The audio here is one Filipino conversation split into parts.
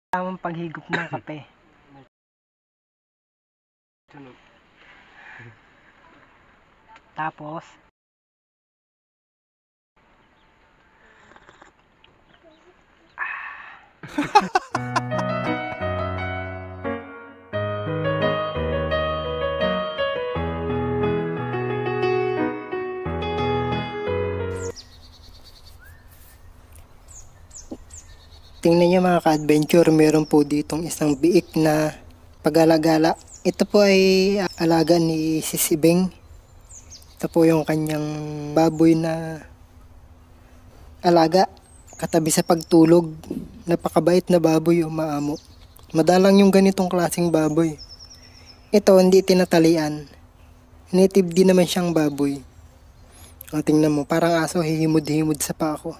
Tamang paghigop ng kape. Tapos, tingnan niyo mga ka-adventure, meron po ditong isang biik na pag-alagala. Ito po ay alaga ni Sisibeng. Ito po yung kanyang baboy na alaga. Katabi sa pagtulog. Napakabait na baboy o maamo. Madalang yung ganitong klaseng baboy. Ito hindi tinatalian. Native din naman siyang baboy. O, tingnan mo, parang aso hihimod-himod sa pako.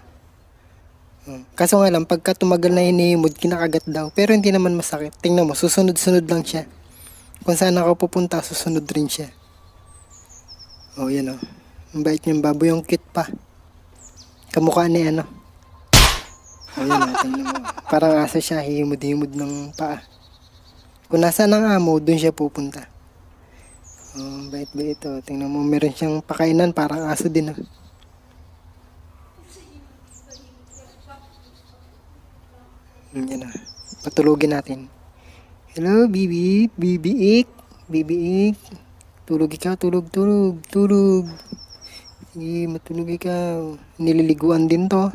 Kaso nga lang, pagka tumagal na hinihimod, kinakagat daw. Pero hindi naman masakit. Tingnan mo, susunod-sunod lang siya. Kung saan ako pupunta, susunod rin siya. O, yan o. Ang bait niyang baboy, yung cute pa. Kamukha ni ano. O, yan o, tingnan mo. Parang aso siya, hihimod-himod ng paa. Kung nasaan ang amo, dun siya pupunta. O, bait-bait o. Tingnan mo, meron siyang pakainan, parang aso din o. Yan na. Patulugin natin. Hello, Bibi. Bibiik. Bibiik. Tulog ikaw. Tulog. Sige, matulog ikaw. Nililiguan din to.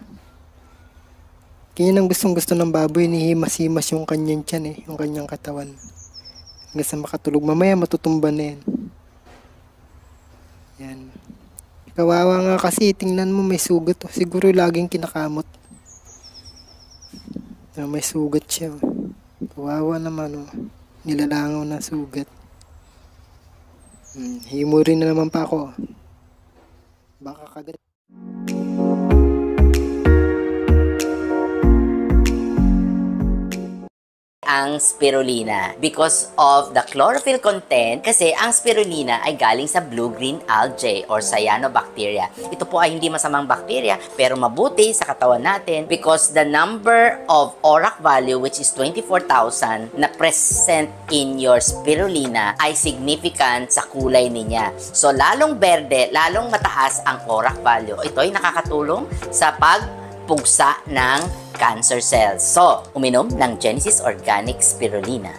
Kanya ang gustong-gusto ng baboy. Nihimas-himas yung kanyang tiyan yung kanyang katawan. Hanggang sa makatulog. Mamaya matutumba na yan. Yan. Kawawa nga kasi. Tingnan mo may sugat. Siguro laging kinakamot. May sugat siya. Kawawa naman. Nilalangaw na sugat. Himurin na naman pa ako. Baka kagat. Ang spirulina because of the chlorophyll content, kasi ang spirulina ay galing sa blue-green algae or cyanobacteria. Ito po ay hindi masamang bacteria pero mabuti sa katawan natin because the number of ORAC value, which is 24,000 na present in your spirulina, ay significant sa kulay niya. So lalong berde, lalong mataas ang ORAC value. Ito ay nakakatulong sa pagpugsa ng cancer cells. So, uminom ng Genesis Organic Spirulina.